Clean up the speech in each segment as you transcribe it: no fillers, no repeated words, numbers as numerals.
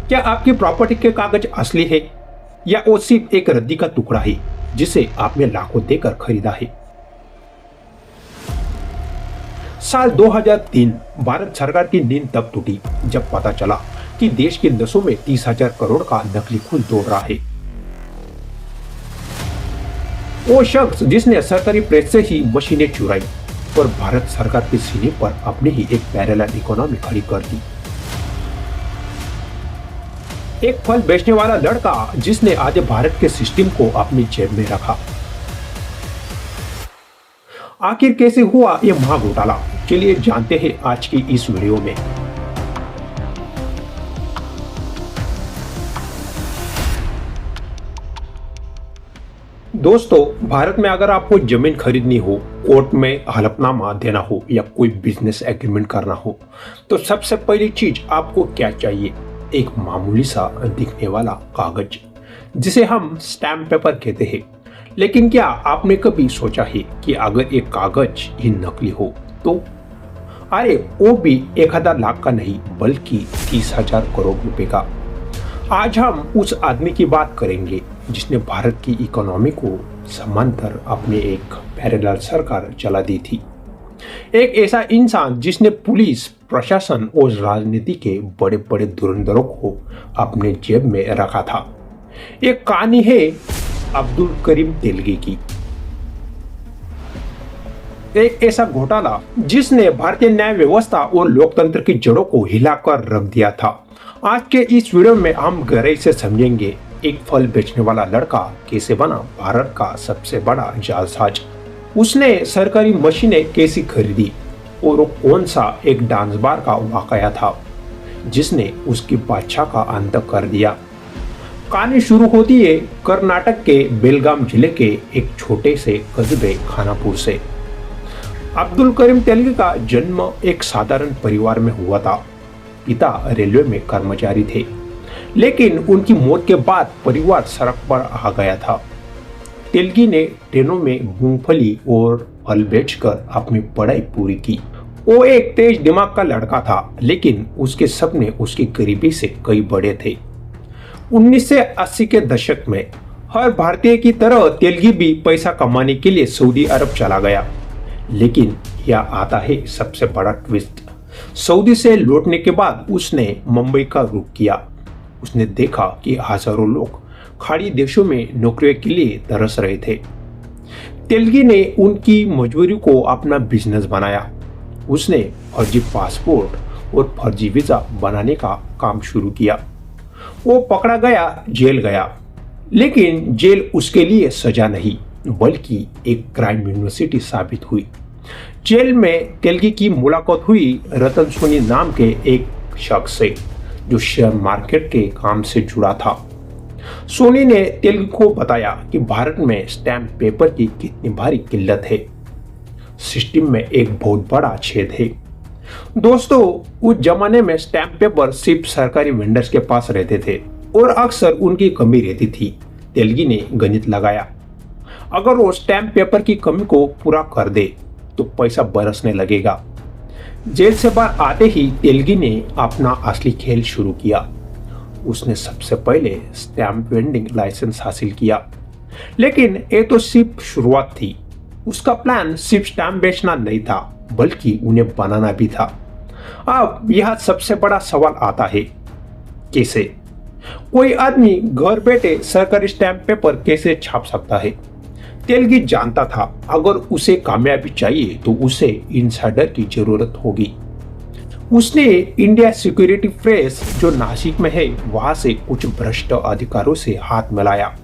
क्या आपकी प्रॉपर्टी के कागज असली है या वो सिर्फ एक रद्दी का टुकड़ा है जिसे आपने लाखों देकर खरीदा है? साल 2003 भारत सरकार की नींद तब टूटी जब पता चला कि देश के नसों में 30,000 करोड़ का नकली खून दौड़ रहा है। वो शख्स जिसने सरकारी प्रेस से ही मशीनें चुराई और भारत सरकार के सीने पर अपनी ही एक पैरेलल इकोनॉमी खड़ी कर दी। एक फल बेचने वाला लड़का जिसने आज भारत के सिस्टम को अपनी जेब में रखा। आखिर कैसे हुआ ये महाघोटाला, चलिए जानते हैं आज की इस वीडियो में। दोस्तों, भारत में अगर आपको जमीन खरीदनी हो, कोर्ट में हलफनामा देना हो या कोई बिजनेस एग्रीमेंट करना हो, तो सबसे पहली चीज आपको क्या चाहिए? एक मामूली सा दिखने वाला कागज जिसे हम स्टैम्प पेपर कहते हैं। लेकिन क्या आपने कभी सोचा है कि अगर एक कागज ही नकली हो तो? अरे वो भी 1,000 लाख का नहीं बल्कि 30,000 करोड़ रुपए का। आज हम उस आदमी की बात करेंगे जिसने भारत की इकोनॉमी को समांतर अपने एक पैरेलल सरकार चला दी थी। एक ऐसा इंसान जिसने पुलिस प्रशासन और राजनीति के बड़े बड़े धुरंधरों को अपने जेब में रखा था। एक कहानी है अब्दुल करीम तेलगी की। एक ऐसा घोटाला जिसने भारतीय न्याय व्यवस्था और लोकतंत्र की जड़ों को हिलाकर रख दिया था। आज के इस वीडियो में हम गहराई से समझेंगे एक फल बेचने वाला लड़का कैसे बना भारत का सबसे बड़ा जालसाज। उसने सरकारी मशीनें कैसी खरीदी और वो कौन सा एक डांस बार का वाकया था जिसने उसकी बादशाह का अंत कर दिया। कहानी शुरू होती है कर्नाटक के बेलगाम जिले के एक छोटे से कस्बे खानापुर से। अब्दुल करीम तेलगी का जन्म एक साधारण परिवार में हुआ था। पिता रेलवे में कर्मचारी थे, लेकिन उनकी मौत के बाद परिवार सड़क पर आ गया था। तेलगी ने ट्रेनों में मूंगफली और फल बेचकर अपनी पढ़ाई पूरी की। वो एक तेज दिमाग का लड़का था, लेकिन उसके सपने उसकी गरीबी से कई बड़े थे। 1980 के दशक में हर भारतीय की तरह तेलगी भी पैसा कमाने के लिए सऊदी अरब चला गया। लेकिन यह आता है सबसे बड़ा ट्विस्ट। सऊदी से लौटने के बाद उसने मुंबई का रुख किया। उसने देखा कि हजारों लोग खाड़ी देशों में नौकरियों के लिए तरस रहे थे। तेलगी ने उनकी मजबूरी को अपना बिजनेस बनाया। उसने फर्जी पासपोर्ट और फर्जी वीजा बनाने का काम शुरू किया। वो पकड़ा गया, जेल गया, लेकिन जेल उसके लिए सजा नहीं बल्कि एक क्राइम यूनिवर्सिटी साबित हुई। जेल में तेलगी की मुलाकात हुई रतन सोनी नाम के एक शख्स से जो शेयर मार्केट के काम से जुड़ा था। सोनी ने तेलगी को बताया कि भारत में स्टैम्प पेपर की कितनी भारी किल्लत है। सिस्टम में एक बहुत बड़ा छेद है। दोस्तों, उस जमाने में स्टैम्प पेपर सिर्फ सरकारी वेंडर्स के पास रहते थे और अक्सर उनकी कमी रहती थी। तेलगी ने गणित लगाया, अगर वो स्टैम्प पेपर की कमी को पूरा कर दे तो पैसा बरसने लगेगा। जेल से बाहर आते ही तेलगी ने अपना असली खेल शुरू किया। उसने सबसे पहले स्टैम्प वेंडिंग लाइसेंस हासिल किया, लेकिन ये तो सिर्फ शुरुआत थी। उसका प्लान सिर्फ स्टैम्प बेचना नहीं था बल्कि उन्हें बनाना भी था। अब यह सबसे बड़ा सवाल आता है, कैसे? कोई आदमी घर बैठे सरकारी स्टैम्प पेपर कैसे छाप सकता है? तेलगी जानता था अगर उसे कामयाबी चाहिए तो उसे इनसाइडर की जरूरत होगी। उसने इंडिया सिक्योरिटी प्रेस जो नासिक में है वहां से कुछ भ्रष्ट अधिकारों से हाथ मिलाया।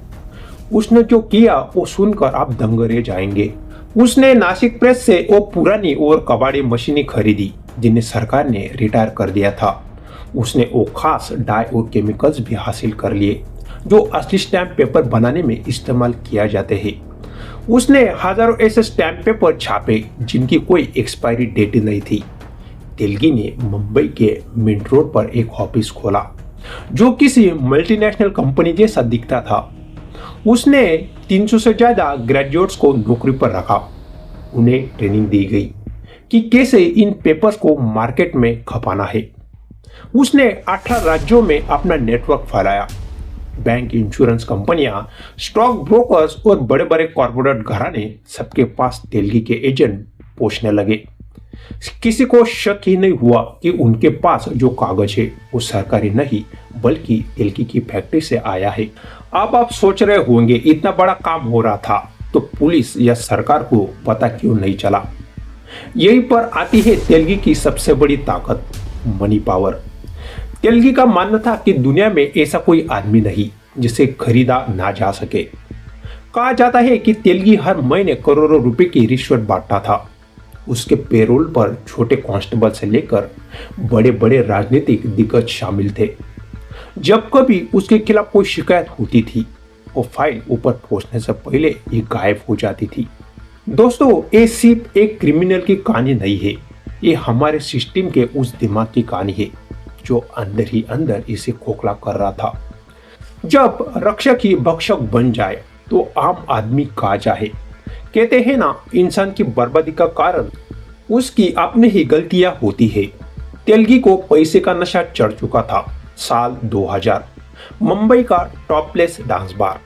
उसने जो किया वो सुनकर आप दंग रह जाएंगे। उसने नासिक प्रेस से वो पुरानी और कबाड़ी मशीनें खरीदी जिन्हें सरकार ने रिटायर कर दिया था। उसने वो खास डाई और केमिकल्स भी हासिल कर लिए जो असली स्टैम्प पेपर बनाने में इस्तेमाल किया जाते हैं। उसने हजारों ऐसे स्टैम्प पेपर छापे जिनकी कोई एक्सपायरी डेट नहीं थी। तेलगी ने मुंबई के मिंट रोड पर एक ऑफिस खोला जो किसी मल्टीनेशनल कंपनी जैसा दिखता था। उसने 300 से ज्यादा ग्रेजुएट्स को नौकरी पर रखा। उन्हें ट्रेनिंग दी गई कि कैसे इन पेपर्स को मार्केट में खपाना है। उसने 18 राज्यों में अपना नेटवर्क फैलाया। बैंक, इंश्योरेंस कंपनियां, स्टॉक ब्रोकर्स और बड़े बड़े कॉर्पोरेट घराने सबके पास तेलगी के एजेंट पहुंचने लगे। किसी को शक ही नहीं हुआ कि उनके पास जो कागज है वो सरकारी नहीं बल्कि तेलगी की फैक्ट्री से आया है। अब आप सोच रहे होंगे इतना बड़ा काम हो रहा था तो पुलिस या सरकार को पता क्यों नहीं चला। यहीं पर आती है तेलगी की सबसे बड़ी ताकत, मनी पावर। तेलगी का मानना था कि दुनिया में ऐसा कोई आदमी नहीं जिसे खरीदा ना जा सके। कहा जाता है कि तेलगी हर महीने करोड़ों रुपए की रिश्वत बांटता था। उसके पेरोल पर छोटे कांस्टेबल से लेकर बड़े बड़े राजनीतिक दिग्गज शामिल थे। जब कभी उसके खिलाफ कोई शिकायत होती थी वो फाइल ऊपर पहुंचने से पहले ये गायब हो जाती थी। दोस्तों, ये सिर्फ एक क्रिमिनल की कहानी नहीं है, ये हमारे सिस्टम के उस दिमाग की कहानी है जो अंदर ही अंदर इसे खोखला कर रहा था। जब रक्षक ही भक्षक बन जाए तो आम आदमी कहा जाए। कहते हैं ना, इंसान की बर्बादी का कारण उसकी अपनी ही गलतियां होती है। तेलगी को पैसे का नशा चढ़ चुका था। साल 2000, मुंबई का topless dance bar.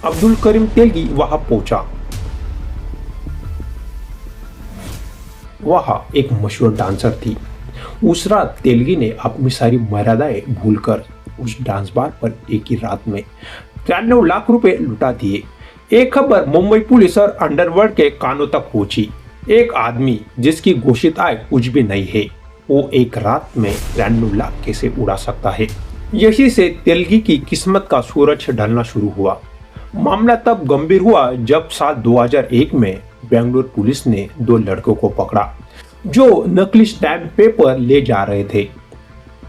Abdul Karim Telgi वहां पहुंचा। वहां एक मशहूर डांसर थी। उस रात तेलगी ने अपनी सारी मर्यादाएं भूलकर उस डांस बार पर एक ही रात में 93 लाख रुपए लुटा दिए। एक खबर मुंबई पुलिस और अंडरवर्ल्ड के कानों तक पहुंची। एक आदमी जिसकी घोषित आय कुछ भी नहीं है, वो एक रात में 93 लाख कैसे उड़ा सकता है। यही से तेलगी की किस्मत का सूरज ढलना शुरू हुआ। मामला तब गंभीर हुआ जब साल 2001 में बेंगलुरु पुलिस ने 2 लड़कों को पकड़ा जो नकली स्टैम्प पेपर ले जा रहे थे।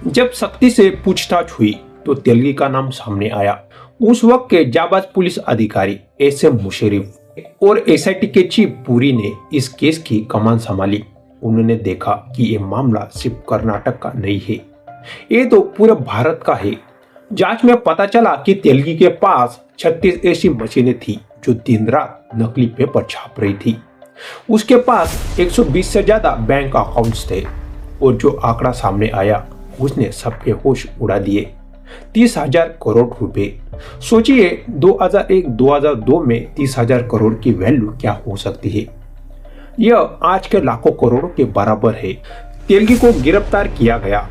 जब सख्ती से पूछताछ हुई तो तेलगी का नाम सामने आया। उस वक्त के जाबाज पुलिस अधिकारी एसएम मुशर्रफ और एसआईटी के चीफ पुरी ने इस केस की कमान संभाली। उन्होंने देखा कि ये मामला सिर्फ कर्नाटक का नहीं है, ये तो पूरे भारत का है। जांच में पता चला कि तेलगी के पास 36 ऐसी मशीनें थी जो दिन रात नकली पेपर छाप रही थी। उसके पास 120 से ज्यादा बैंक अकाउंट्स थे और जो आंकड़ा सामने आया उसने सबके होश उड़ा दिए। 30,000 करोड़ रुपए। सोचिए 2001-2002 में 30,000 करोड़ की वैल्यू क्या हो सकती है। यह आज के लाखों करोड़ों के बराबर है। तेलगी को गिरफ्तार किया गया,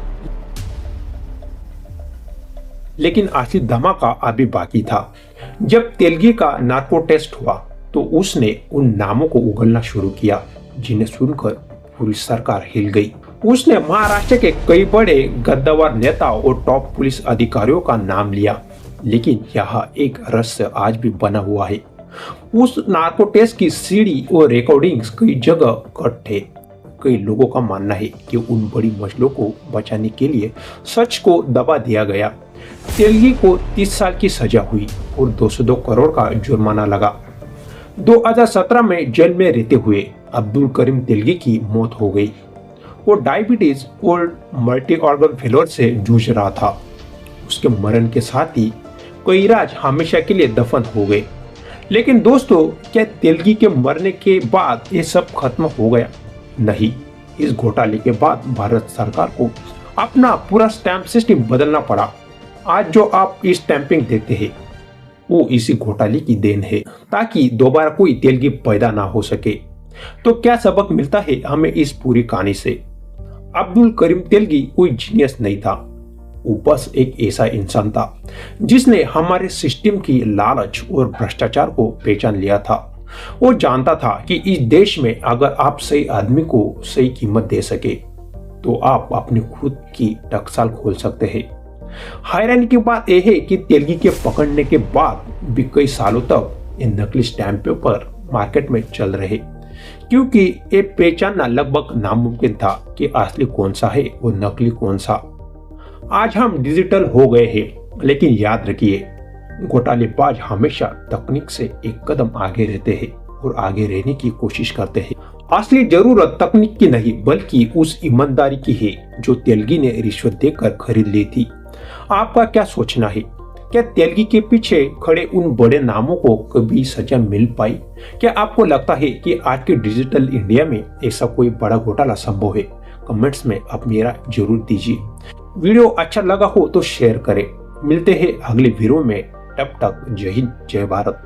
लेकिन असली धमाका अभी बाकी था। जब तेलगी का नार्को टेस्ट हुआ तो उसने उन नामों को उगलना शुरू किया जिन्हें सुनकर पूरी सरकार हिल गई। उसने महाराष्ट्र के कई बड़े गद्दावर नेता और टॉप पुलिस अधिकारियों का नाम लिया, लेकिन यहाँ एक रहस्य आज भी बना हुआ है। उस नार्को टेस्ट की सीडी और रिकॉर्डिंग्स कई जगह कट थे। कई लोगों का मानना है कि उन बड़ी मसलों को बचाने के लिए सच को दबा दिया गया। तेलगी को 30 साल की सजा हुई और 202 करोड़ का जुर्माना लगा। 2017 में जेल में रहते हुए अब्दुल करीम तेलगी की मौत हो गई। वो डायबिटीज और मल्टी ऑर्गन फेलियर से जूझ रहा था। उसके मरण के साथ ही कई राज हमेशा के लिए दफन हो गए। लेकिन दोस्तों, क्या तेलगी के मरने के बाद ये सब खत्म हो गया? नहीं। इस घोटाले के बाद भारत सरकार को अपना पूरा स्टैंप सिस्टम बदलना पड़ा। आज जो आप इस स्टैंपिंग देखते हैं वो इसी घोटाले की देन है, ताकि दोबारा कोई तेलगी पैदा ना हो सके। तो क्या सबक मिलता है हमें इस पूरी कहानी से? अब्दुल करीम तेलगी कोई जीनियस नहीं था, वो बस एक ऐसा इंसान था जिसने हमारे सिस्टम की लालच और भ्रष्टाचार को पहचान लिया था। वो जानता था कि इस देश में अगर आप सही आदमी को सही कीमत दे सके तो आप अपनी खुद की टकसाल खोल सकते हैं। हैरानी की बात यह है कि तेलगी के पकड़ने के बाद भी कई सालों तक ये नकली स्टैम्प पेपर मार्केट में चल रहे, क्योंकि ये पहचानना लगभग नामुमकिन था कि असली कौन सा है और नकली कौन सा। आज हम डिजिटल हो गए हैं, लेकिन याद रखिए, घोटालेबाज हमेशा तकनीक से एक कदम आगे रहते हैं और आगे रहने की कोशिश करते हैं। असली जरूरत तकनीक की नहीं बल्कि उस ईमानदारी की है जो तेलगी ने रिश्वत देकर खरीद ली थी। आपका क्या सोचना है? क्या तेलगी के पीछे खड़े उन बड़े नामों को कभी सजा मिल पाई? क्या आपको लगता है कि आज के डिजिटल इंडिया में ऐसा कोई बड़ा घोटाला संभव है? कमेंट्स में आप मेरा जरूर दीजिए। वीडियो अच्छा लगा हो तो शेयर करें। मिलते हैं अगले वीडियो में, तब तक जय हिंद जय भारत।